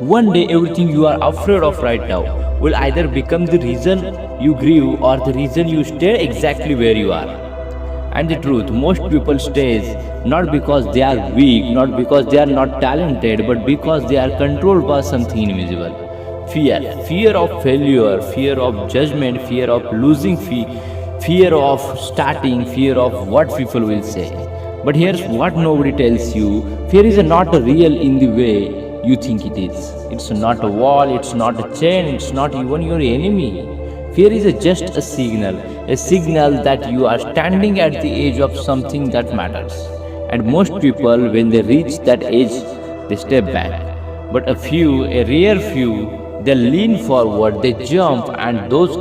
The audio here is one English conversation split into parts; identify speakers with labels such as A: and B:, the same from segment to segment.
A: One day, everything you are afraid of right now will either become the reason you grew or the reason you stay exactly where you are. And the truth, most people stays not because they are weak, not because they are not talented, but because they are controlled by something invisible. Fear of failure, fear of judgment, fear of losing, fear of starting, fear of what people will say. But here's what nobody tells you: fear is not real in the way you think it is. It's not a wall, it's not a chain, it's not even your enemy. Fear is just a signal that you are standing at the edge of something that matters. And most people, when they reach that edge, they step back. But a rare few, they lean forward, they jump, and those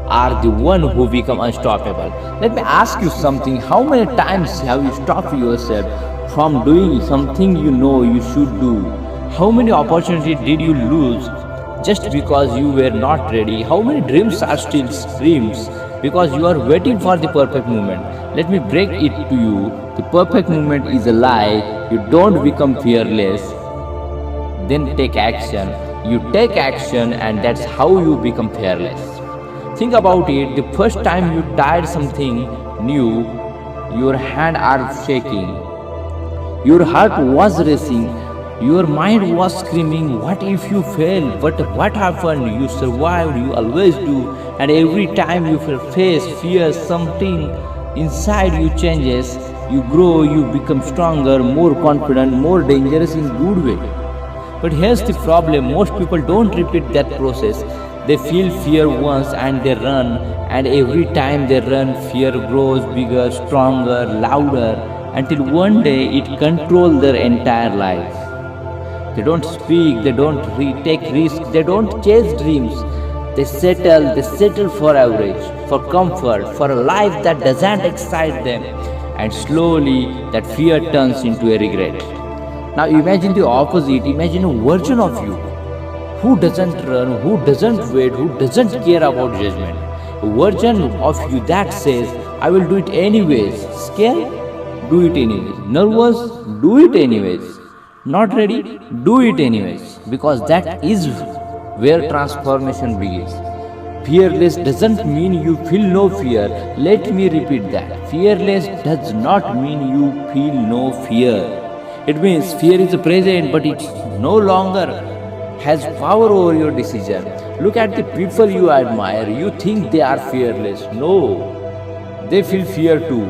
A: are the one who become unstoppable. Let me ask you something. How many times have you stopped yourself from doing something you know you should do? How many opportunities did you lose just because you were not ready? How many dreams are still dreams because you are waiting for the perfect moment? Let me break it to you. The perfect moment is a lie. You don't become fearless, then take action. You take action, and that's how you become fearless. Think about it. The first time you tried something new, your hands are shaking, your heart was racing, your mind was screaming, what if you fail? But what happened? You survived, you always do. And every time you face fear, something inside you changes. You grow, you become stronger, more confident, more dangerous in good way. But here's the problem: most people don't repeat that process. They feel fear once and they run, and every time they run, fear grows bigger, stronger, louder, until one day it controls their entire life. They don't speak, they don't take risks, they don't chase dreams. They settle for average, for comfort, for a life that doesn't excite them, and slowly that fear turns into a regret. Now imagine the opposite. Imagine a version of you who doesn't run, who doesn't wait, who doesn't care about judgment. A version of you that says, I will do it anyways. Scared? Do it anyways. Nervous? Do it anyways. Not ready? Do it anyways. Because that is where transformation begins. Fearless doesn't mean you feel no fear. Let me repeat that. Fearless does not mean you feel no fear. It means fear is present, but it no longer has power over your decision. Look at the people you admire. You think they are fearless. No, they feel fear too.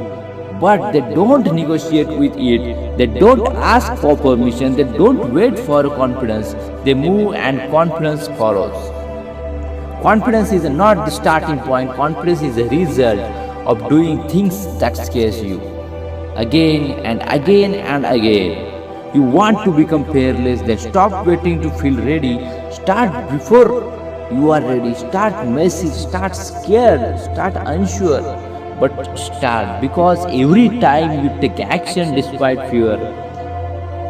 A: But they don't negotiate with it. They don't ask for permission. They don't wait for confidence. They move and confidence follows. Confidence is not the starting point. Confidence is a result of doing things that scares you. Again and again and again. You want to become fearless, then stop waiting to feel ready. Start before you are ready. Start messy, start scared, start unsure. But start, because every time you take action despite fear,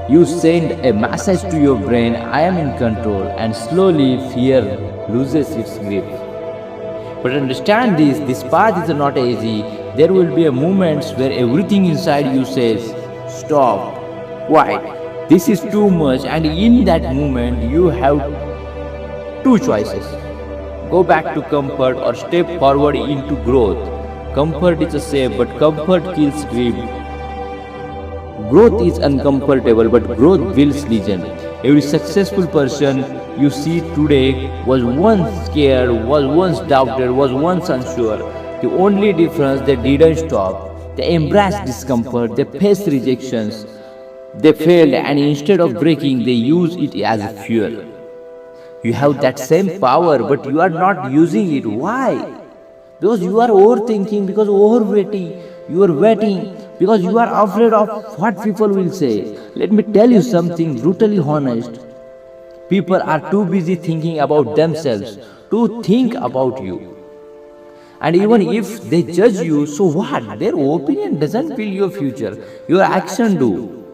A: you send a message to your brain, I am in control, and slowly fear loses its grip. But understand this path is not easy. There will be a moments where everything inside you says, stop, quiet, this is too much, and in that moment you have two choices. Go back to comfort or step forward into growth. Comfort is safe, but comfort kills dream. Growth is uncomfortable, but growth builds legend. Every successful person you see today was once scared, was once doubted, was once unsure. The only difference, they didn't stop. They embraced discomfort, they faced rejections, they failed, and instead of breaking, they used it as a fuel. You have that same power, but you are not using it. Why? Because you are overthinking, because overweighting, you are waiting, because you are afraid of what people will say. Let me tell you something brutally honest. People are too busy thinking about themselves to think about you. And even if they judge you, so what? Their opinion doesn't build your future. Your action do.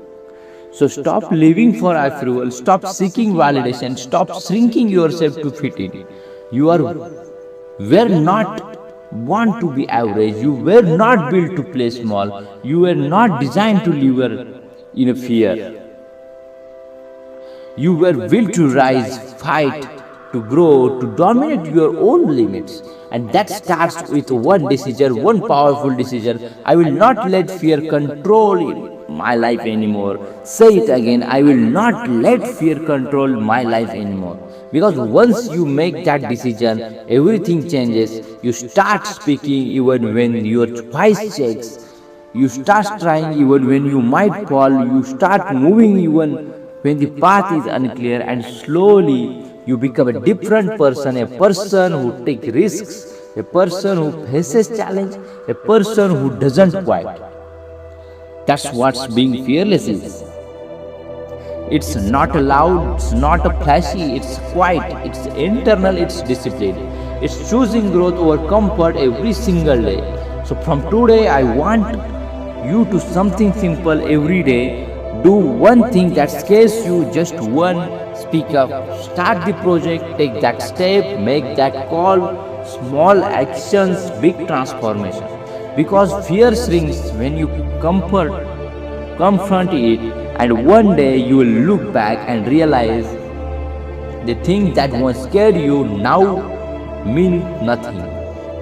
A: So stop living for approval, stop seeking validation, stop shrinking yourself to fit in. You were not born to be average, you were not built to play small, you were not designed to live in a fear. You were built to rise, fight, to grow, to dominate your own limits. And that starts with one decision, one powerful decision. I will not let fear control my life anymore. Say it again. I will not let fear control my life anymore. Because once you make that decision, everything changes. You start speaking even when your voice shakes. You start trying even when you might fall. You start moving even when the path is unclear, and slowly you become a different person, a person who takes risks, a person who faces challenge, a person who doesn't quit. That's what being fearless is. It's not loud, it's not a flashy, it's quiet, it's internal, it's disciplined. It's choosing growth over comfort every single day. So from today, I want you to something simple every day. Do one thing that scares you, just one. Speak up, start the project, take that step, make that call. Small actions, big transformation. Because fear shrinks when you confront it, and one day you will look back and realize the things that once scared you now mean nothing.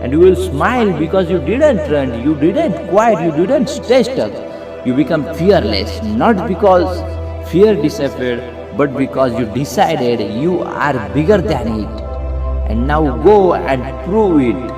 A: And you will smile because you didn't run, you didn't quit, you didn't stay stuck. You become fearless, not because fear disappeared, but because you decided you are bigger than it. And now go and prove it.